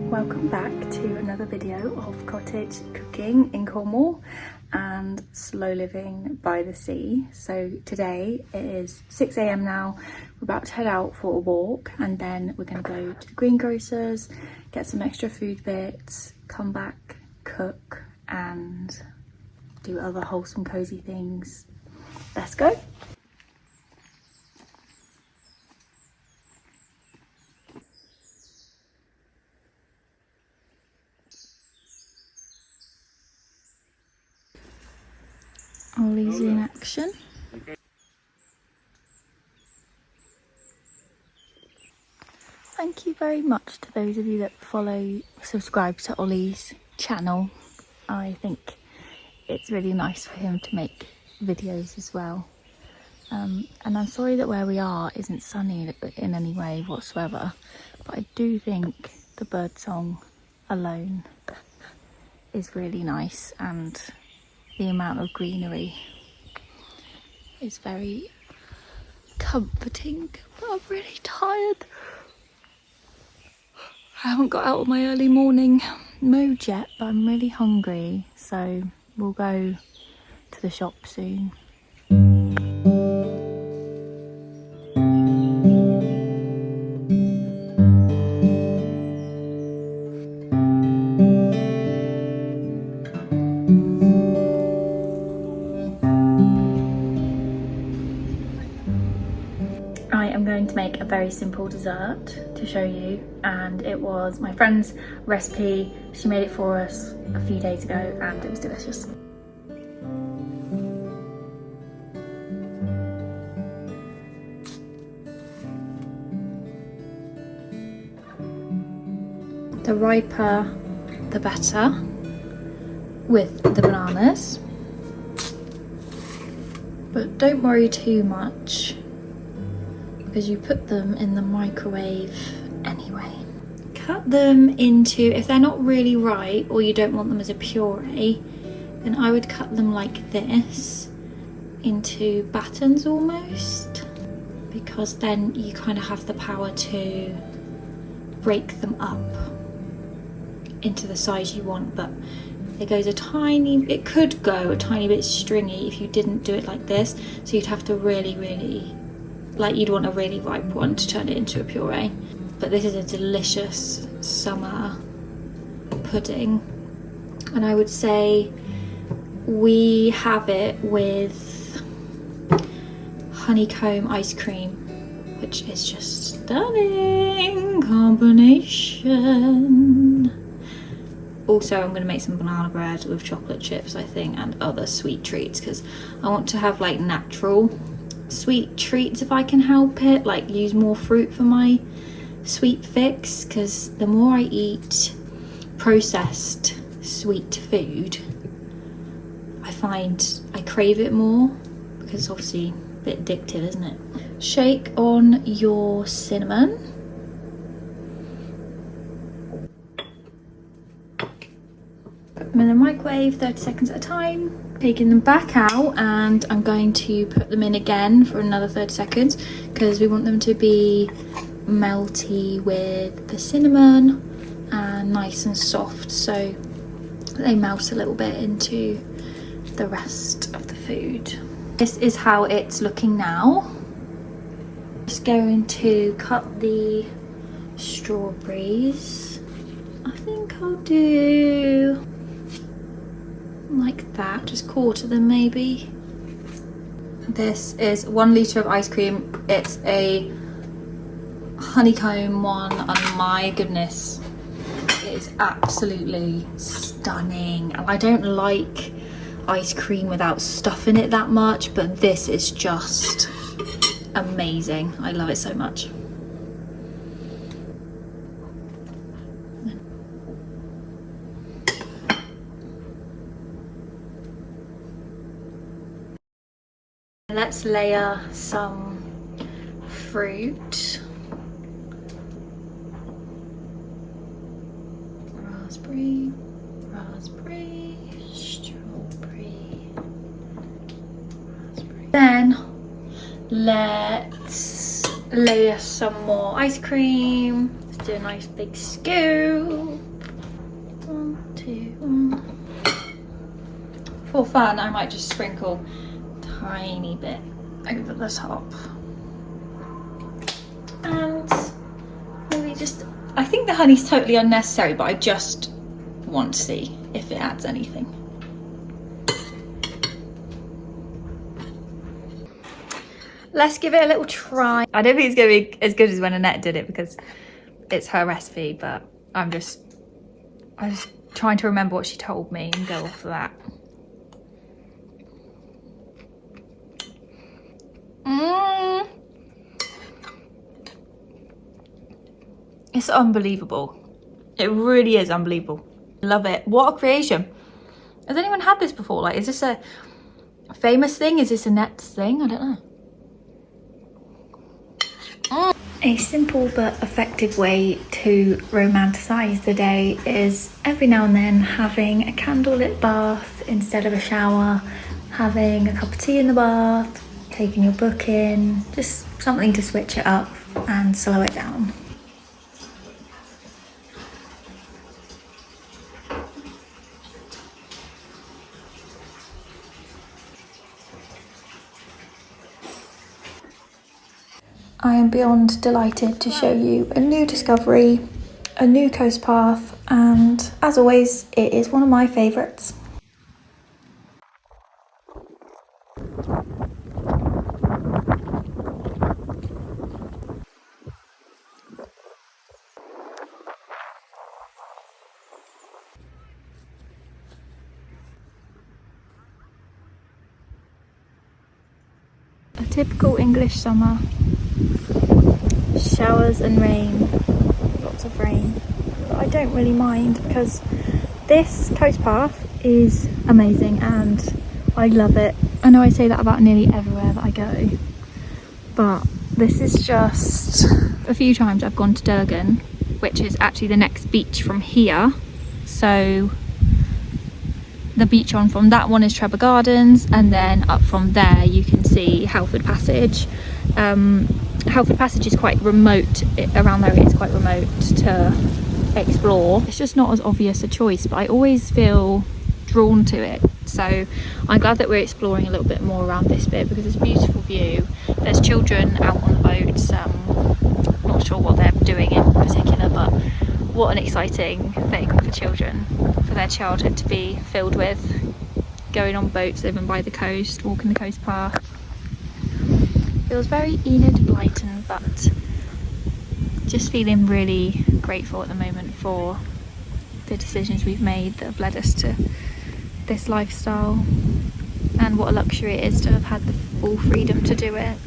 Welcome back to another video of cottage cooking in Cornwall and slow living by the sea. So today it is 6 AM now. We're about to head out for a walk and then we're going to go to the greengrocer's, get some extra food bits, come back, cook and do other wholesome cozy things. Let's go. Ollie's in action. Thank you very much to those of you that subscribe to Ollie's channel. I think it's really nice for him to make videos as well. And I'm sorry that where we are isn't sunny in any way whatsoever, but I do think the birdsong alone is really nice, and the amount of greenery is very comforting. But I'm really tired. I haven't got out of my early morning mode yet, but I'm really hungry, so we'll go to the shop soon. To make a very simple dessert to show you, and it was my friend's recipe. She made it for us a few days ago and it was delicious. The riper the better with the bananas, but don't worry too much because you put them in the microwave anyway. Cut them into, if they're not really ripe or you don't want them as a puree, then I would cut them like this into battens almost, because then you kind of have the power to break them up into the size you want. But it could go a tiny bit stringy if you didn't do it like this, so you'd have to really you'd want a really ripe one to turn it into a puree. But this is a delicious summer pudding, and I would say we have it with honeycomb ice cream, which is just stunning combination. Also, I'm going to make some banana bread with chocolate chips, I think, and other sweet treats, because I want to have like natural sweet treats if I can help it, like use more fruit for my sweet fix, because the more I eat processed sweet food, I find I crave it more, because it's obviously a bit addictive, isn't it? Shake on your cinnamon. Put them in the microwave 30 seconds at a time. Taking them back out, and I'm going to put them in again for another 30 seconds because we want them to be melty with the cinnamon and nice and soft, so they melt a little bit into the rest of the food. This is how it's looking now. Just going to cut the strawberries. I think I'll do like that, just quarter them maybe. This is 1 litre of ice cream. It's a honeycomb one, and my goodness, it is absolutely stunning. And I don't like ice cream without stuff in it that much, but this is just amazing. I love it so much. Let's layer some fruit. Raspberry, strawberry, raspberry. Then let's layer some more ice cream. do a nice big scoop. 1, 2, 1. For fun, I might just sprinkle a tiny bit over the top. And maybe just, I think the honey's totally unnecessary, but I just want to see if it adds anything. Let's give it a little try. I don't think it's going to be as good as when Annette did it because it's her recipe, but I was just trying to remember what she told me and go off of that. It's unbelievable. It really is unbelievable. Love it. What a creation. Has anyone had this before? Like, is this a famous thing? Is this Annette's thing? I don't know. A simple but effective way to romanticize the day is every now and then having a candlelit bath instead of a shower, having a cup of tea in the bath, taking your book in, just something to switch it up and slow it down. I am beyond delighted to show you a new discovery, a new coast path, and as always, it is one of my favourites. A typical English summer. Showers and rain, lots of rain, but I don't really mind because this coast path is amazing and I love it. I know I say that about nearly everywhere that I go, but this is just... A few times I've gone to Durgan, which is actually the next beach from here, so the beach on from that one is Trebah Gardens, and then up from there you can see Helford Passage. Helford Passage is quite remote, around there it's quite remote to explore. It's just not as obvious a choice, but I always feel drawn to it. So I'm glad that we're exploring a little bit more around this bit because it's a beautiful view. There's children out on the boats, not sure what they're doing in particular, but what an exciting thing for children, for their childhood to be filled with, going on boats, living by the coast, walking the coast path. Feels very Enid Blyton, but just feeling really grateful at the moment for the decisions we've made that have led us to this lifestyle, and what a luxury it is to have had the full freedom to do it.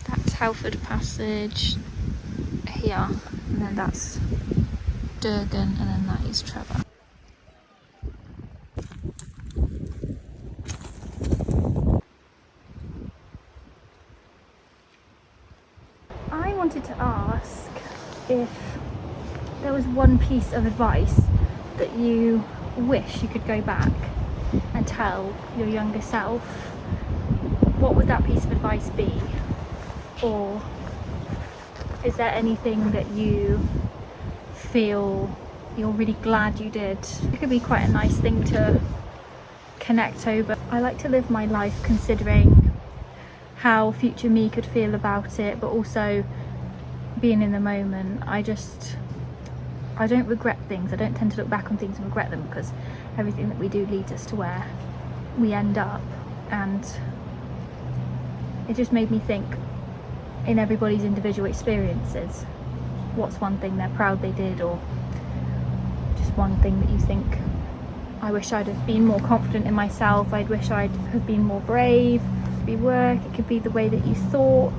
That's Helford Passage here, and then that's Durgan, and then that is Trebah. I wanted to ask if there was one piece of advice that you wish you could go back and tell your younger self. What would that piece of advice be? Or is there anything that you feel you're really glad you did? It could be quite a nice thing to connect over. I like to live my life considering how future me could feel about it, but also being in the moment. I don't regret things. I don't tend to look back on things and regret them, because everything that we do leads us to where we end up. And it just made me think, in everybody's individual experiences, what's one thing they're proud they did, or just one thing that you think, I wish I'd have been more confident in myself, I wish I'd have been more brave. It could be work, it could be the way that you thought,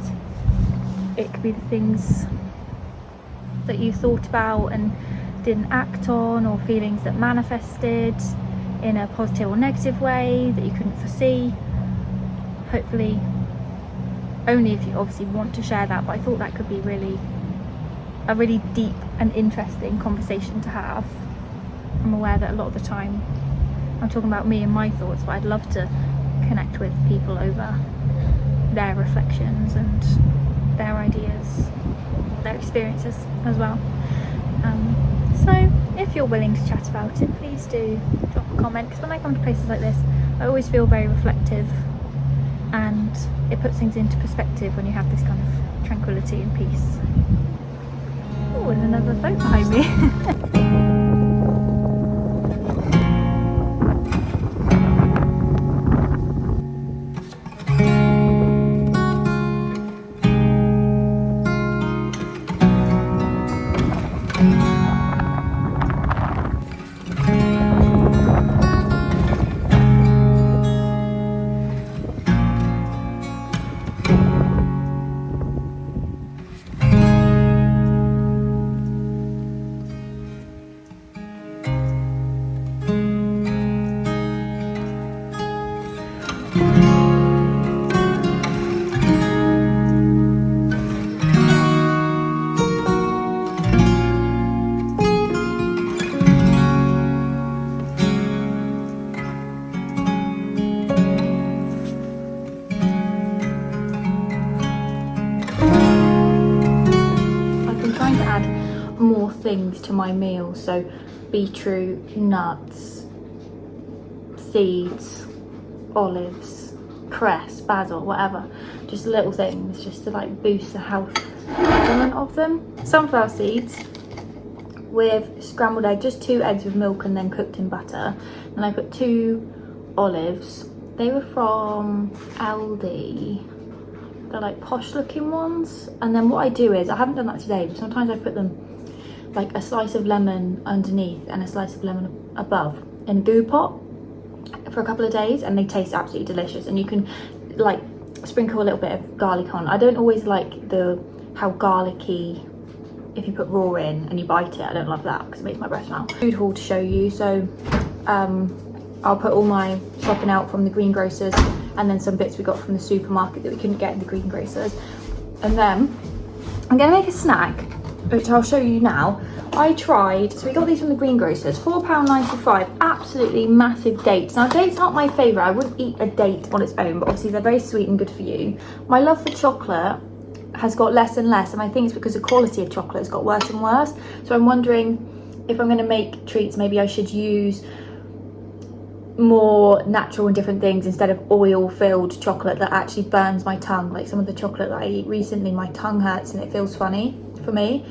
it could be the things that you thought about and didn't act on, or feelings that manifested in a positive or negative way that you couldn't foresee. Hopefully, only if you obviously want to share that, but I thought that could be a really deep and interesting conversation to have. I'm aware that a lot of the time I'm talking about me and my thoughts, but I'd love to connect with people over their reflections and their ideas. their experiences as well. So if you're willing to chat about it, please do drop a comment, because when I come to places like this I always feel very reflective, and it puts things into perspective when you have this kind of tranquility and peace. Oh, and another boat behind me. More things to my meal, so beetroot, nuts, seeds, olives, cress, basil, whatever, just little things just to like boost the health element of them. Sunflower seeds with scrambled egg, just 2 eggs with milk and then cooked in butter, and I put 2 olives. They were from Aldi, they're like posh looking ones. And then what I do is, I haven't done that today, but sometimes I put them like a slice of lemon underneath and a slice of lemon above in a goo pot for a couple of days, and they taste absolutely delicious. And you can like sprinkle a little bit of garlic on. I don't always like how garlicky if you put raw in and you bite it. I don't love that because it makes my breath smell. Food haul to show you. So I'll put all my shopping out from the greengrocers, and then some bits we got from the supermarket that we couldn't get in the greengrocers. And then I'm gonna make a snack, which I'll show you now. So we got these from the greengrocers, £4.95, absolutely massive dates. Now dates aren't my favourite, I wouldn't eat a date on its own, but obviously they're very sweet and good for you. My love for chocolate has got less and less, and I think it's because the quality of chocolate has got worse and worse. So I'm wondering if I'm going to make treats, maybe I should use more natural and different things instead of oil-filled chocolate that actually burns my tongue. Like some of the chocolate that I eat recently, my tongue hurts and it feels funny for me.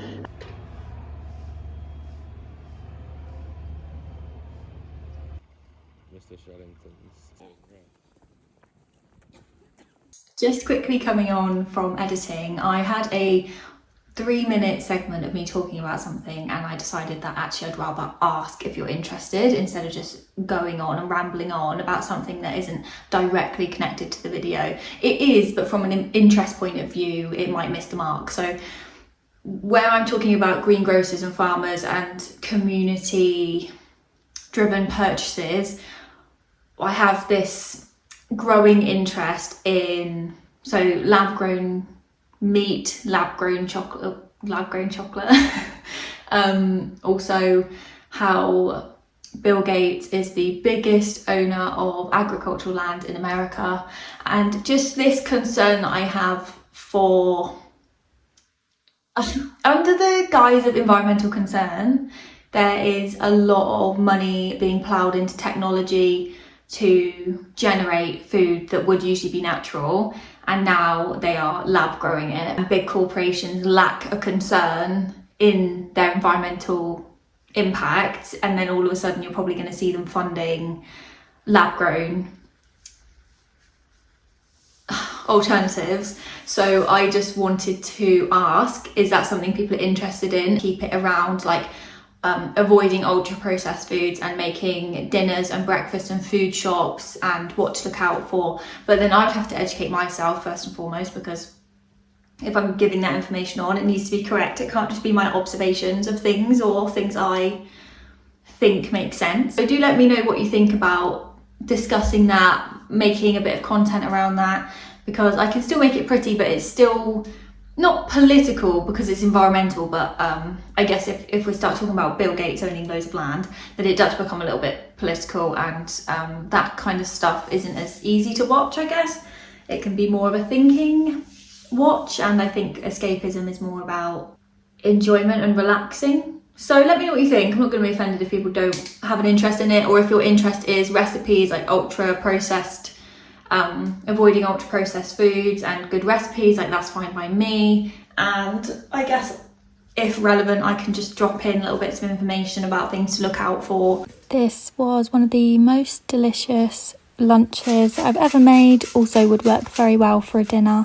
Just quickly coming on from editing, I had a 3-minute segment of me talking about something, and I decided that actually I'd rather ask if you're interested instead of just going on and rambling on about something that isn't directly connected to the video. It is, but from an interest point of view, it might miss the mark. So where I'm talking about greengrocers and farmers and community driven purchases, I have this growing interest in lab grown meat, lab grown chocolate. Also how Bill Gates is the biggest owner of agricultural land in America, and just this concern that I have for under the guise of environmental concern, there is a lot of money being ploughed into technology to generate food that would usually be natural, and now they are lab growing it. And big corporations lack a concern in their environmental impact, and then all of a sudden you're probably going to see them funding lab grown alternatives. So I just wanted to ask, is that something people are interested in? Keep it around like avoiding ultra processed foods and making dinners and breakfast and food shops and what to look out for. But then I'd have to educate myself first and foremost, because if I'm giving that information on, it needs to be correct. It can't just be my observations of things or things I think make sense. So do let me know what you think about discussing that, making a bit of content around that, because I can still make it pretty, but it's still not political because it's environmental. But I guess if we start talking about Bill Gates owning loads of land, then it does become a little bit political, and that kind of stuff isn't as easy to watch, I guess. It can be more of a thinking watch, and I think escapism is more about enjoyment and relaxing. So let me know what you think. I'm not going to be offended if people don't have an interest in it, or if your interest is recipes like ultra processed, avoiding ultra processed foods and good recipes, like that's fine by me. And I guess if relevant, I can just drop in little bits of information about things to look out for. This was one of the most delicious lunches I've ever made. Also would work very well for a dinner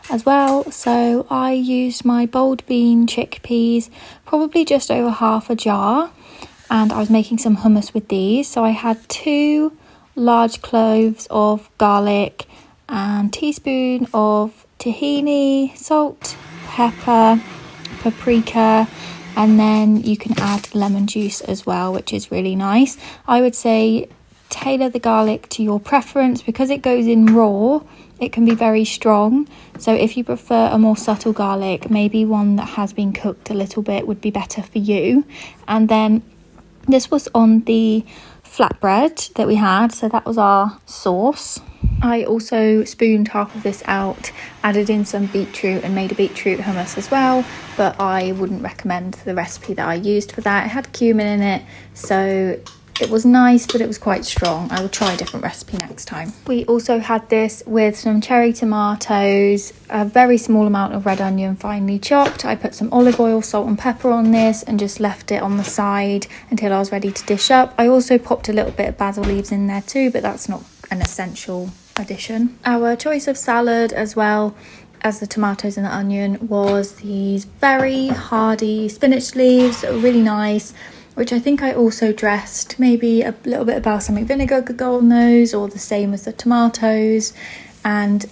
as well. So I used my bold bean chickpeas, probably just over half a jar, and I was making some hummus with these. So I had 2 large cloves of garlic and teaspoon of tahini, salt, pepper, paprika, and then you can add lemon juice as well, which is really nice. I would say tailor the garlic to your preference. Because it goes in raw, it can be very strong, so if you prefer a more subtle garlic, maybe one that has been cooked a little bit would be better for you. And then this was on the flatbread that we had, so that was our sauce. I also spooned half of this out, added in some beetroot and made a beetroot hummus as well, but I wouldn't recommend the recipe that I used for that. It had cumin in it, so it was nice, but it was quite strong. I will try a different recipe next time. We also had this with some cherry tomatoes, a very small amount of red onion finely chopped. I put some olive oil, salt and pepper on this and just left it on the side until I was ready to dish up. I also popped a little bit of basil leaves in there too, but that's not an essential addition. Our choice of salad, as well as the tomatoes and the onion, was these very hardy spinach leaves that were really nice, which I think I also dressed. Maybe a little bit of balsamic vinegar could go on those, or the same as the tomatoes. And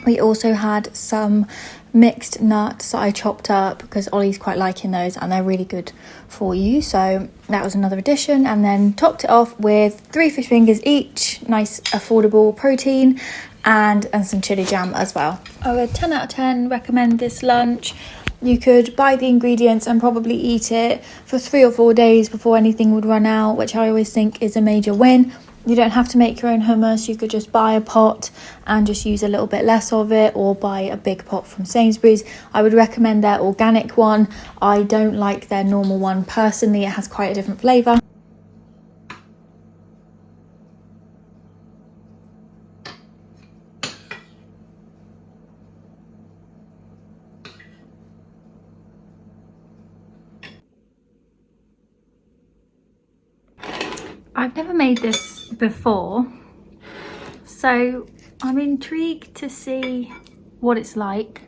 we also had some mixed nuts that I chopped up because Ollie's quite liking those and they're really good for you. So that was another addition, and then topped it off with 3 fish fingers each, nice affordable protein, and some chili jam as well. I would 10 out of 10 recommend this lunch. You could buy the ingredients and probably eat it for 3 or 4 days before anything would run out, which I always think is a major win. You don't have to make your own hummus. You could just buy a pot and just use a little bit less of it, or buy a big pot from Sainsbury's. I would recommend their organic one. I don't like their normal one personally. It has quite a different flavour. I've never made this before, so I'm intrigued to see what it's like.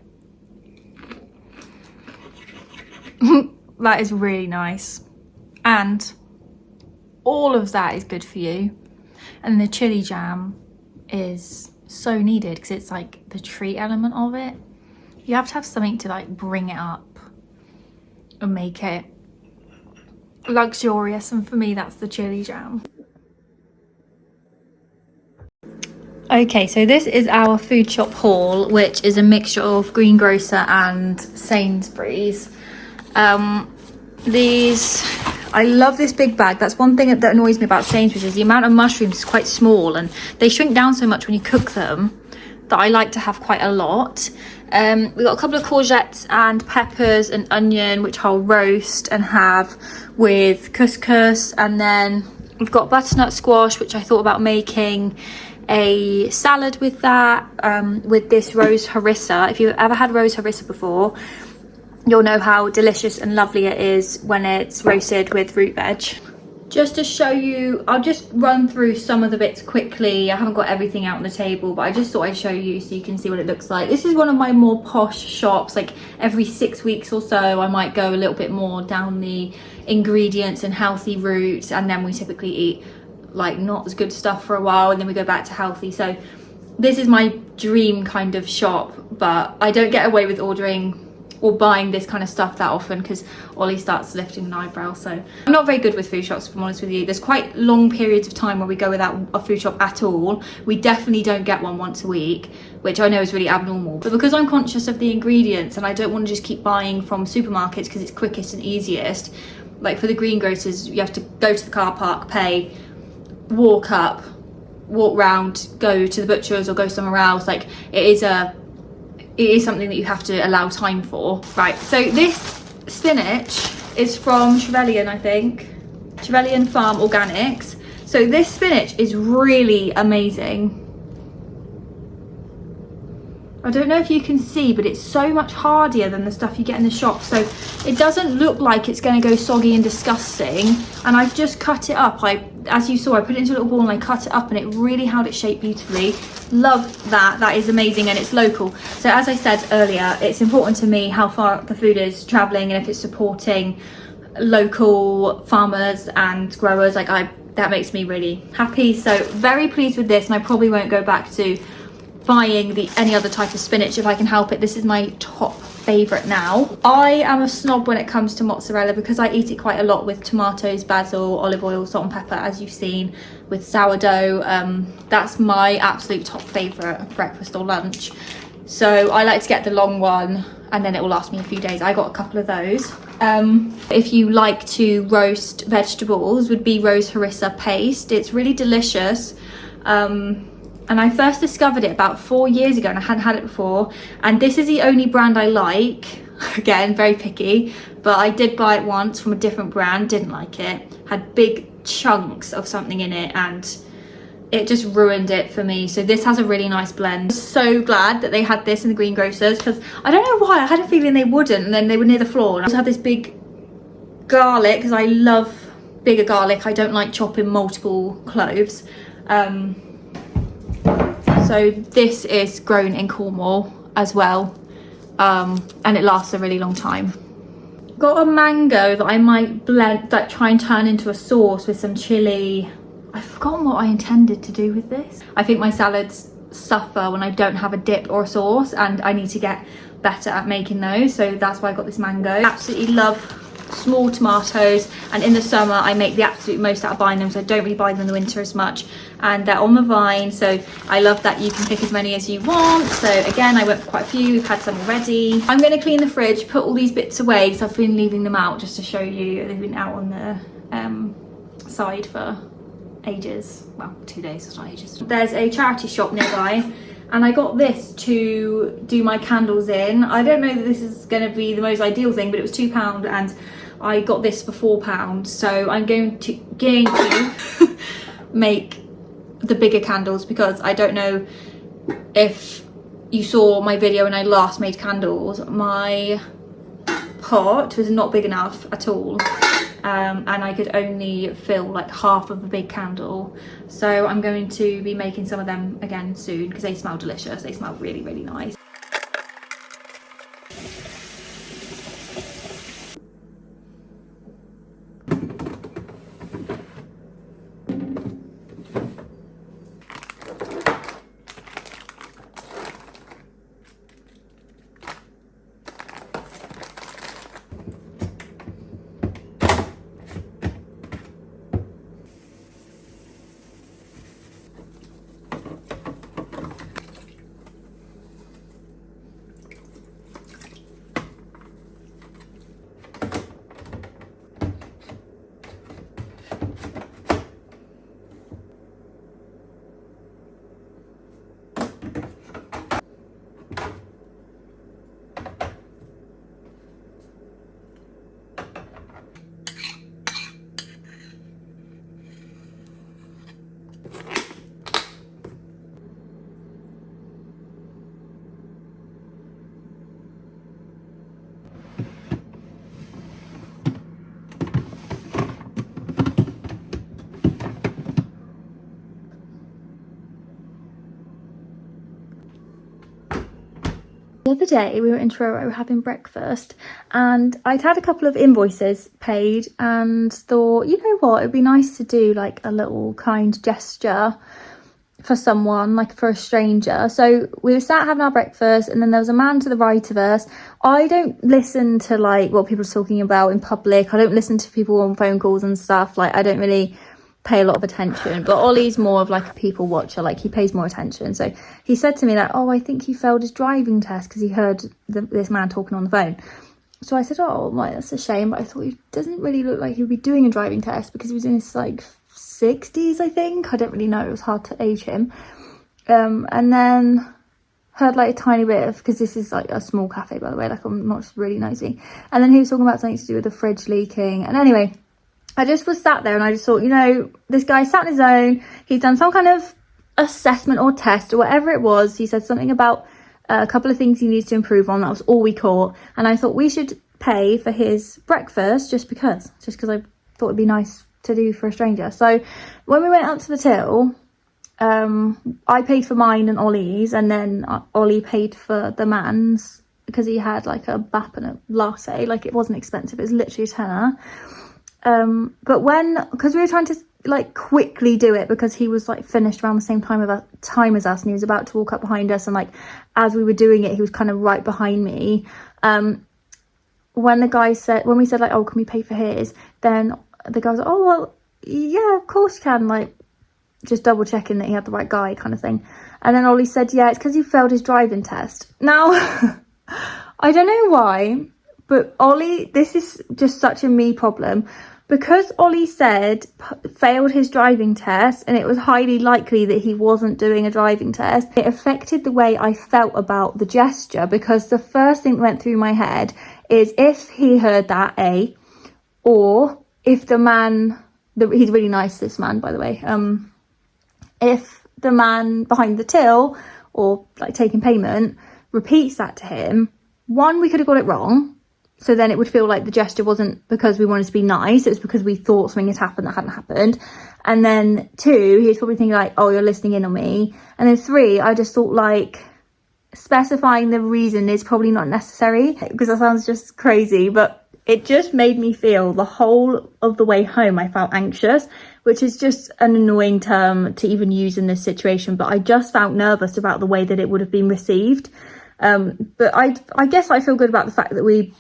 That is really nice, and all of that is good for you. And the chili jam is so needed because it's like the treat element of it. You have to have something to like bring it up and make it luxurious, and for me that's the chili jam. Okay, so this is our food shop haul, which is a mixture of greengrocer and Sainsbury's. I love this big bag. That's one thing that annoys me about Sainsbury's, is the amount of mushrooms is quite small and they shrink down so much when you cook them, that I like to have quite a lot. We've got a couple of courgettes and peppers and onion, which I'll roast and have with couscous. And then we've got butternut squash, which I thought about making a salad with that, with this rose harissa. If you've ever had rose harissa before, you'll know how delicious and lovely it is when it's roasted with root veg. Just to show you, I'll just run through some of the bits quickly. I haven't got everything out on the table, but I just thought I'd show you so you can see what it looks like. This is one of my more posh shops. Like every 6 weeks or so, I might go a little bit more down the ingredients and healthy route, and then we typically eat like not as good stuff for a while, and then we go back to healthy. So this is my dream kind of shop, but I don't get away with ordering or buying this kind of stuff that often because Ollie starts lifting an eyebrow. So I'm not very good with food shops, if I'm honest with you. There's quite long periods of time where we go without a food shop at all. We definitely don't get one once a week, which I know is really abnormal. But because I'm conscious of the ingredients and I don't want to just keep buying from supermarkets because it's quickest and easiest, like for the greengrocers, you have to go to the car park, pay, walk up, walk round, go to the butcher's or go somewhere else. Like it is something that you have to allow time for. Right, so this spinach is from Trevelyan, I think. Trevelyan Farm Organics. So this spinach is really amazing. I don't know if you can see, but it's so much hardier than the stuff you get in the shop. So it doesn't look like it's going to go soggy and disgusting. And I've just cut it up. As you saw, I put it into a little bowl and I cut it up and it really held its shape beautifully. Love that. That is amazing, and it's local. So as I said earlier, it's important to me how far the food is travelling and if it's supporting local farmers and growers. That makes me really happy. So very pleased with this, and I probably won't go back to buying any other type of spinach if I can help it. This is my top favourite now. I am a snob when it comes to mozzarella because I eat it quite a lot with tomatoes, basil, olive oil, salt and pepper, as you've seen, with sourdough. That's my absolute top favourite breakfast or lunch. So I like to get the long one and then it will last me a few days. I got a couple of those. If you like to roast vegetables, would be rose harissa paste. It's really delicious. And I first discovered it about 4 years ago and I hadn't had it before. And this is the only brand I like. Again, very picky, but I did buy it once from a different brand, didn't like it. Had big chunks of something in it and it just ruined it for me. So this has a really nice blend. So glad that they had this in the greengrocers because I don't know why, I had a feeling they wouldn't, and then they were near the floor. And I also had this big garlic because I love bigger garlic. I don't like chopping multiple cloves. So this is grown in Cornwall as well, and it lasts a really long time. Got a mango that I might blend, try and turn into a sauce with some chilli. I've forgotten what I intended to do with this. I think my salads suffer when I don't have a dip or a sauce, and I need to get better at making those. So that's why I got this mango. Absolutely love small tomatoes, and in the summer I make the absolute most out of buying them, so I don't really buy them in the winter as much, and they're on the vine, so I love that you can pick as many as you want. So again, I went for quite a few. We've had some already. I'm going to clean the fridge, put all these bits away because I've been leaving them out just to show you. They've been out on the side for ages. Well, 2 days, it's not ages. There's a charity shop nearby and I got this to do my candles in. I don't know that this is going to be the most ideal thing, but it was £2 and I got this for £4, so I'm going to make the bigger candles because I don't know if you saw my video when I last made candles. My pot was not big enough at all, and I could only fill like half of a big candle, so I'm going to be making some of them again soon because they smell delicious. They smell really, really nice. The other day we were in Truro having breakfast and I'd had a couple of invoices paid and thought, you know what, it'd be nice to do like a little kind gesture for someone, like for a stranger. So we were sat having our breakfast and then there was a man to the right of us. I don't listen to like what people are talking about in public. I don't listen to people on phone calls and stuff. Like I don't really pay a lot of attention, but Ollie's more of like a people watcher, like he pays more attention. So he said to me like, oh, I think he failed his driving test because he heard this man talking on the phone. So I said, oh, well, that's a shame, but I thought he doesn't really look like he would be doing a driving test because he was in his like 60s, I think. I don't really know, it was hard to age him. And then heard like a tiny bit of, because this is like a small cafe, by the way, like I'm not really nosy. And then he was talking about something to do with the fridge leaking. And anyway, I just was sat there and I just thought, you know, this guy sat on his own. He's done some kind of assessment or test or whatever it was. He said something about a couple of things he needs to improve on. That was all we caught. And I thought we should pay for his breakfast just because I thought it'd be nice to do for a stranger. So when we went up to the till, I paid for mine and Ollie's, and then Ollie paid for the man's because he had like a bap and a latte. Like, it wasn't expensive, it was literally a tenner. But because we were trying to like quickly do it, because he was like finished around the same time as us, and he was about to walk up behind us, and like as we were doing it, he was kind of right behind me. When we said like, oh, can we pay for his, then the guy was like, oh well, yeah, of course you can, like just double checking that he had the right guy kind of thing. And then Ollie said, yeah, it's because he failed his driving test. Now I don't know why, but Ollie, this is just such a me problem, because Ollie said failed his driving test, and it was highly likely that he wasn't doing a driving test. It affected the way I felt about the gesture, because the first thing that went through my head is, if he heard that, A, or if the man, he's really nice, this man, by the way, if the man behind the till, or like taking payment, repeats that to him, one, we could have got it wrong. So then it would feel like the gesture wasn't because we wanted to be nice, it was because we thought something had happened that hadn't happened. And then 2, he was probably thinking like, oh, you're listening in on me. And then 3, I just thought like specifying the reason is probably not necessary, because that sounds just crazy, but it just made me feel the whole of the way home I felt anxious, which is just an annoying term to even use in this situation, but I just felt nervous about the way that it would have been received. But I guess I feel good about the fact that we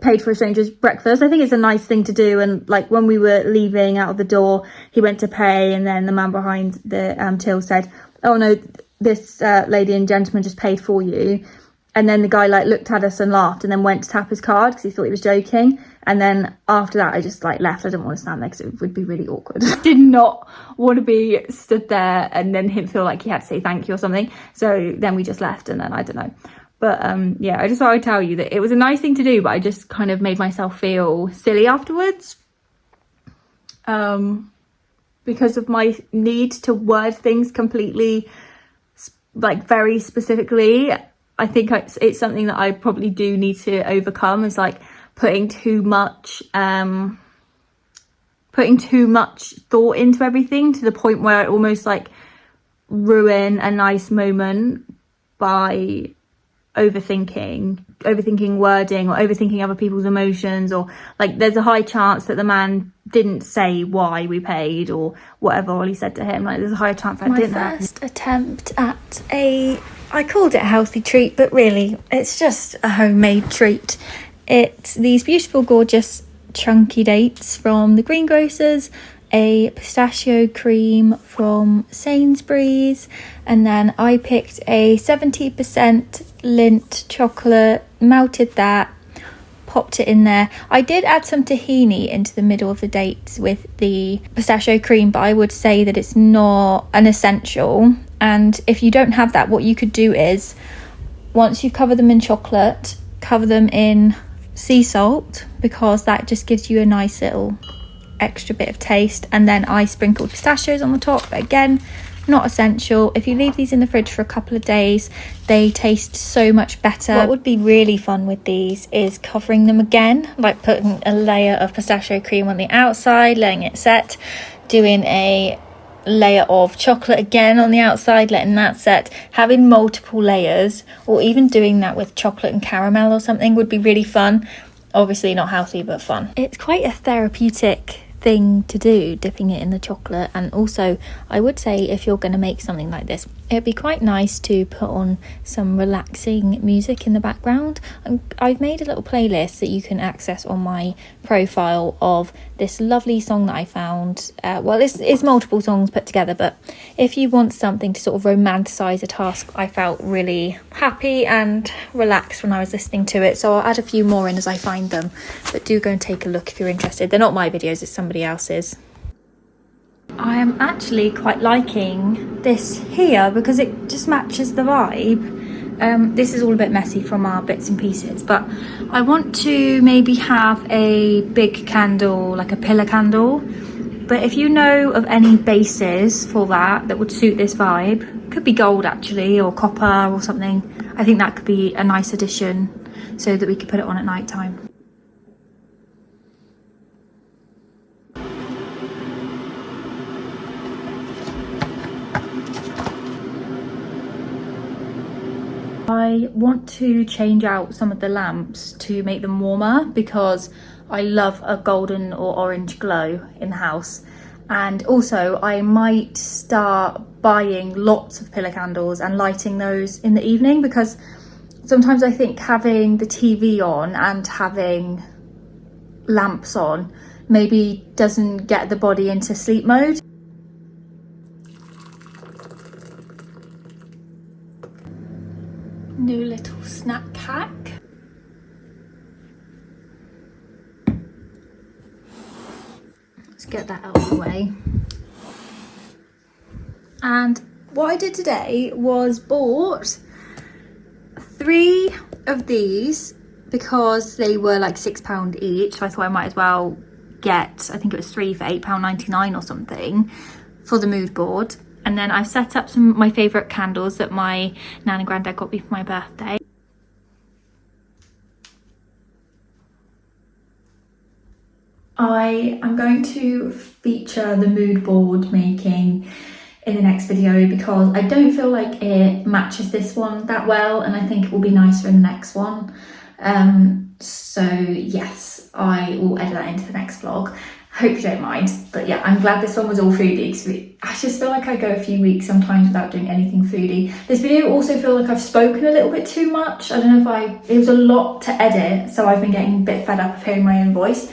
paid for a stranger's breakfast. I think it's a nice thing to do. And like when we were leaving out of the door, he went to pay, and then the man behind the till said, oh no, this lady and gentleman just paid for you. And then the guy like looked at us and laughed, and then went to tap his card because he thought he was joking. And then after that, I just like left. I didn't want to stand there because it would be really awkward. Did not want to be stood there and then him feel like he had to say thank you or something. So then we just left, and then I don't know. But yeah, I just thought I'd tell you that it was a nice thing to do, but I just kind of made myself feel silly afterwards. Because of my need to word things completely, like very specifically. I think it's something that I probably do need to overcome, is like putting too much thought into everything, to the point where I almost like ruin a nice moment by overthinking wording, or overthinking other people's emotions, or like there's a high chance that the man didn't say why we paid or whatever Ollie said to him. Like there's a high chance that didn't happen. My first attempt at I called it a healthy treat, but really it's just a homemade treat. It's these beautiful, gorgeous, chunky dates from the greengrocers, a pistachio cream from Sainsbury's, and then I picked a 70% Lindt chocolate, melted that, popped it in there. I did add some tahini into the middle of the dates with the pistachio cream, but I would say that it's not an essential. And if you don't have that, what you could do is, once you cover them in chocolate, cover them in sea salt, because that just gives you a nice little extra bit of taste. And then I sprinkled pistachios on the top, but again, not essential. If you leave these in the fridge for a couple of days, they taste so much better. What would be really fun with these is covering them again, like putting a layer of pistachio cream on the outside, letting it set, doing a layer of chocolate again on the outside, letting that set, having multiple layers, or even doing that with chocolate and caramel or something would be really fun. Obviously not healthy, but fun. It's quite a therapeutic thing to do, dipping it in the chocolate. And also I would say, if you're going to make something like this, it'd be quite nice to put on some relaxing music in the background. I've made a little playlist that you can access on my profile of this lovely song that I found. Well, it's multiple songs put together, but if you want something to sort of romanticize a task, I felt really happy and relaxed when I was listening to it. So I'll add a few more in as I find them, but do go and take a look if you're interested. They're not my videos, it's somebody else's. I am actually quite liking this here because it just matches the vibe. This is all a bit messy from our bits and pieces, but I want to maybe have a big candle, like a pillar candle. But if you know of any bases for that would suit this vibe, could be gold actually, or copper or something. I think that could be a nice addition so that we could put it on at night time. I want to change out some of the lamps to make them warmer because I love a golden or orange glow in the house. And also I might start buying lots of pillar candles and lighting those in the evening, because sometimes I think having the TV on and having lamps on maybe doesn't get the body into sleep mode. New little snack hack. Let's get that out of the way. And what I did today was bought 3 of these because they were like £6 each. So I thought I might as well get, I think it was 3 for £8.99 or something for the mood board. And then I've set up some of my favourite candles that my nan and granddad got me for my birthday. I am going to feature the mood board making in the next video because I don't feel like it matches this one that well, and I think it will be nicer in the next one. So yes, I will edit that into the next vlog. Hope you don't mind, but yeah, I'm glad this one was all foodie because I just feel like I go a few weeks sometimes without doing anything foodie. This video also feel like I've spoken a little bit too much. I don't know if it was a lot to edit, so I've been getting a bit fed up of hearing my own voice.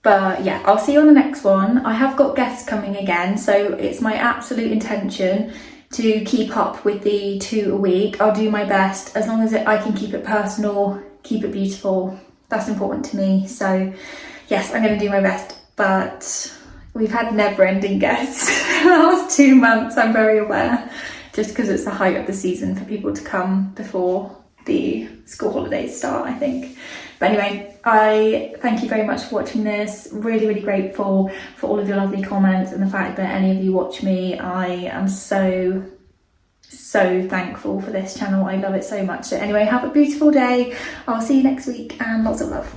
But yeah, I'll see you on the next one. I have got guests coming again, so it's my absolute intention to keep up with the 2 a week. I'll do my best as long as I can keep it personal, keep it beautiful. That's important to me. So yes, I'm going to do my best, but we've had never-ending guests for the last 2 months, I'm very aware, just because it's the height of the season for people to come before the school holidays start, I think. But anyway, I thank you very much for watching this. Really, really grateful for all of your lovely comments and the fact that any of you watch me. I am so thankful for this channel. I love it so much. So anyway, have a beautiful day. I'll see you next week and lots of love.